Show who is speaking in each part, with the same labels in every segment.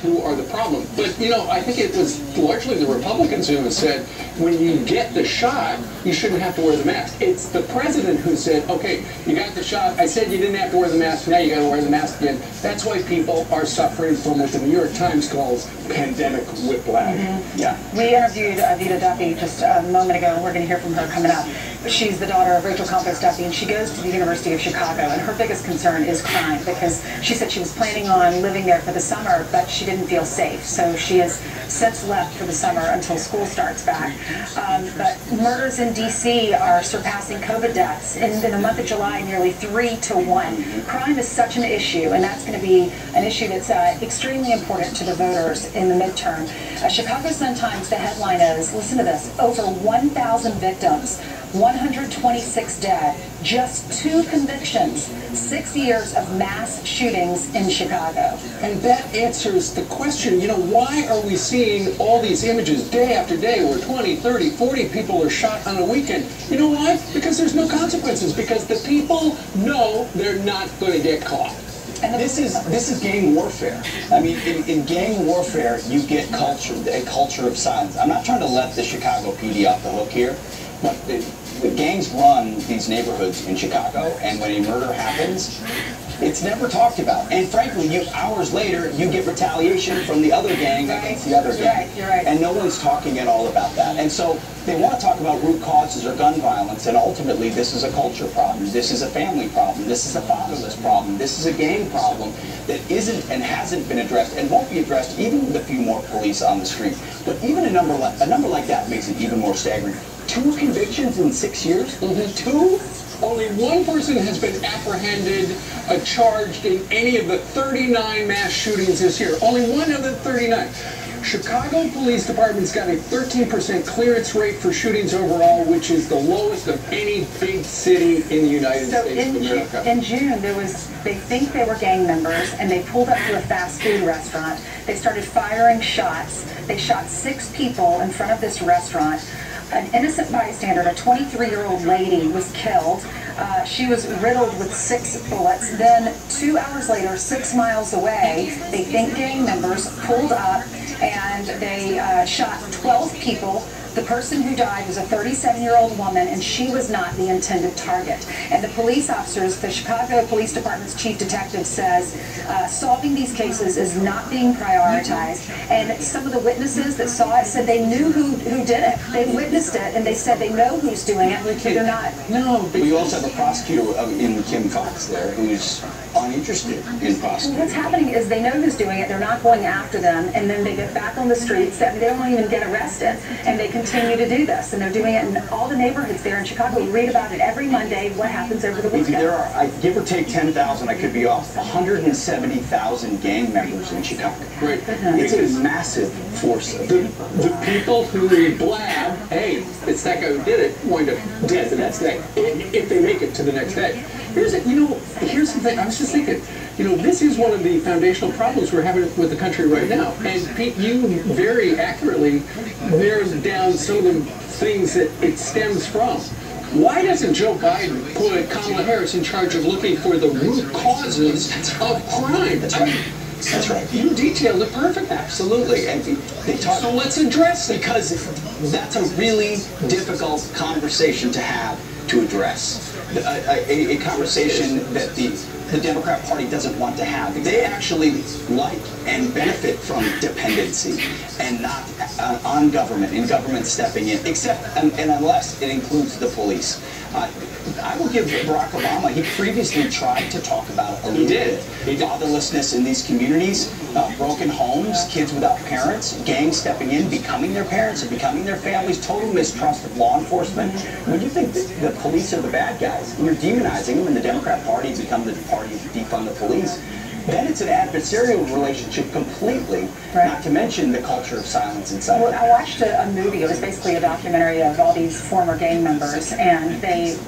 Speaker 1: who are the problem. But, you know, I think it was largely the Republicans who said, when you get the shot, you shouldn't have to wear the mask. It's the president who said, okay, you got the shot, I said you didn't have to wear the mask, now you got to wear the mask again. That's why people are suffering from what the New York Times calls pandemic whiplash.
Speaker 2: Yeah. We interviewed Vida Duffy just a moment ago, and we're going to hear from her coming up. She's the daughter of Rachel Campos Duffy, and she goes to the University of Chicago, and her biggest concern is crime, because she said she was planning on living there for the summer, but she didn't feel safe, so she has since left for the summer until school starts back. But murders in D.C. are surpassing COVID deaths. In the month of July, nearly 3 to 1. Crime is such an issue, and that's going to be an issue that's extremely important to the voters in the midterm. Chicago Sun-Times, the headline is, listen to this, over 1,000 victims, 126 dead, just 2 convictions, 6 years of mass shootings in Chicago.
Speaker 1: And that answers the question, you know, why are we seeing all these images day after day where 20, 30, 40 people are shot on a weekend? You know why? Because there's no consequences, because the people know they're not going to get caught.
Speaker 3: And this is gang warfare. I mean, in gang warfare, you get a culture of silence. I'm not trying to let the Chicago PD off the hook here, but the gangs run these neighborhoods in Chicago, and when a murder happens, it's never talked about. And frankly, hours later, you get retaliation from the other gang against the other gang.
Speaker 2: You're right.
Speaker 3: And no one's talking at all about that. And so they want to talk about root causes or gun violence, and ultimately this is a culture problem. This is a family problem. This is a fatherless problem. This is a gang problem that isn't and hasn't been addressed and won't be addressed even with a few more police on the street. But even a number like that makes it even more staggering. 2 convictions in 6 years? 2?
Speaker 1: Only 1 person has been apprehended, charged in any of the 39 mass shootings this year. Only 1 of the 39. Chicago Police Department's got a 13% clearance rate for shootings overall, which is the lowest of any big city in the United States of America.
Speaker 2: In June, they think they were gang members, and they pulled up to a fast food restaurant. They started firing shots. They shot 6 people in front of this restaurant. An innocent bystander, a 23-year-old lady, was killed. She was riddled with 6 bullets. Then 2 hours later, 6 miles away, they think gang members pulled up and they shot 12 people. The person who died was a 37-year-old woman, and she was not the intended target. And the police officers, the Chicago Police Department's chief detective says, solving these cases is not being prioritized. And some of the witnesses that saw it said they knew who did it. They witnessed it, and they said they know who's doing it, but they're not.
Speaker 1: No,
Speaker 3: but you also have a prosecutor in Kim Fox there who's uninterested in prosecuting.
Speaker 2: What's happening is they know who's doing it, they're not going after them, and then they get back on the streets, they don't even get arrested, and they continue to do this, and they're doing it in all the neighborhoods there in Chicago. We read about it every Monday, what happens over the weekend.
Speaker 3: There are, give or take 10,000, I could be off, 170,000 gang members in Chicago.
Speaker 1: Right.
Speaker 3: It's a massive force.
Speaker 1: The people who blab, hey, it's that guy who did it, wind up dead the next day, if they make it to the next day. Here's the thing, I was just thinking, this is one of the foundational problems we're having with the country right now. And Pete, you very accurately narrowed down some of the things that it stems from. Why doesn't Joe Biden put Kamala Harris in charge of looking for the root causes of crime?
Speaker 3: That's right. That's right.
Speaker 1: You detailed it perfectly.
Speaker 3: Absolutely. And
Speaker 1: so let's address it.
Speaker 3: Because that's a really difficult conversation to have to address. A conversation that the Democrat Party doesn't want to have. They actually like and benefit from dependency and not on government and government stepping in, except and unless it includes the police. I will give Barack Obama, he previously tried to talk about a little bit fatherlessness in these communities, broken homes, kids without parents, gangs stepping in, becoming their parents and becoming their families, total mistrust of law enforcement. When you think that the police are the bad guys, and you're demonizing them, and the Democrat Party become the party to defund the police, then it's an adversarial relationship completely, not to mention the culture of silence inside.
Speaker 2: Well, I watched a movie. It was basically a documentary of all these former gang members, and they'd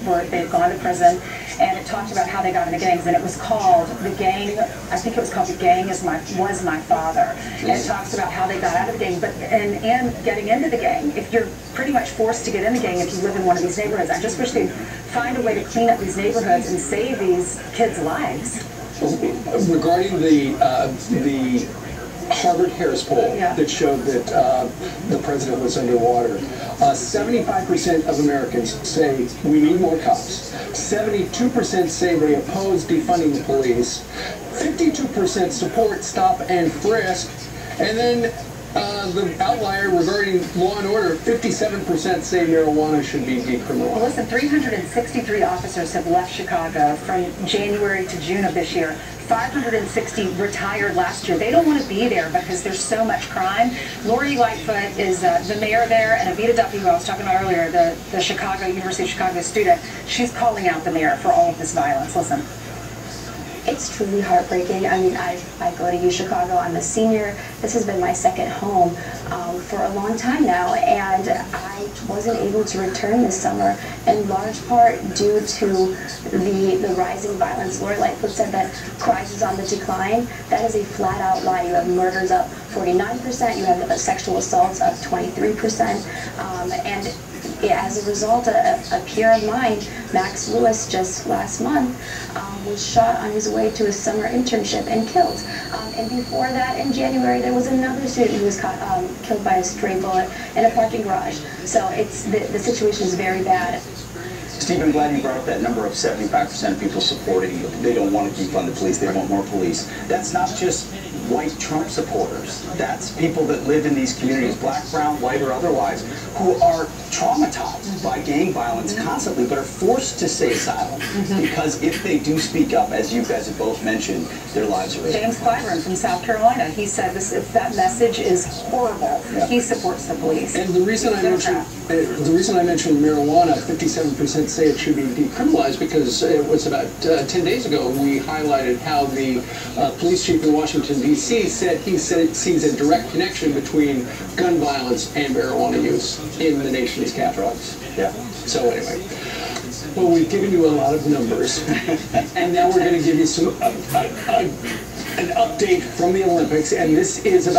Speaker 2: gone to prison, and it talked about how they got into gangs, and it was called The Gang, I think it was called The Gang Was My Father. And it talks about how they got out of the gang, but and getting into the gang, if you're pretty much forced to get in the gang if you live in one of these neighborhoods. I just wish they'd find a way to clean up these neighborhoods and save these kids' lives.
Speaker 1: Regarding the Harvard-Harris poll that showed that the president was underwater. 75% of Americans say we need more cops. 72% say they oppose defunding the police. 52% support stop and frisk. And then the outlier regarding law and order, 57% say marijuana should be decriminalized.
Speaker 2: Well, listen, 363 officers have left Chicago from January to June of this year. 560 retired last year. They don't want to be there because there's so much crime. Lori Lightfoot is the mayor there, and Avita Duffy, who I was talking about earlier, the Chicago, University of Chicago student, she's calling out the mayor for all of this violence. Listen.
Speaker 4: It's truly heartbreaking. I mean, I go to U Chicago. I'm a senior. This has been my second home for a long time now, and I wasn't able to return this summer in large part due to the rising violence. Lori Lightfoot said that crime is on the decline. That is a flat-out lie. You have murders up 49%. You have sexual assaults up 23%, and as a result, a peer of mine, Max Lewis, just last month, was shot on his way to his summer internship and killed. And before that, in January, there was another student who was killed by a stray bullet in a parking garage. So the situation is very bad.
Speaker 3: Steve, I'm glad you brought up that number of 75% of people supporting, they don't want to defund the police, they want more police. That's not just white Trump supporters. That's people that live in these communities, black, brown, white, or otherwise, who are traumatized by gang violence constantly, but are forced to stay silent. Because if they do speak up, as you guys have both mentioned, their lives are
Speaker 2: James Clyburn from South Carolina, he said that message is horrible. Yeah. He supports the police.
Speaker 1: And the reason I mentioned marijuana, 57% say it should be decriminalized, because it was about 10 days ago we highlighted how the police chief in Washington, D.C. said he sees a direct connection between gun violence and marijuana use in the nation's capital. Yeah. So anyway, well, we've given you a lot of numbers, and now we're going to give you some an update from the Olympics, and this is about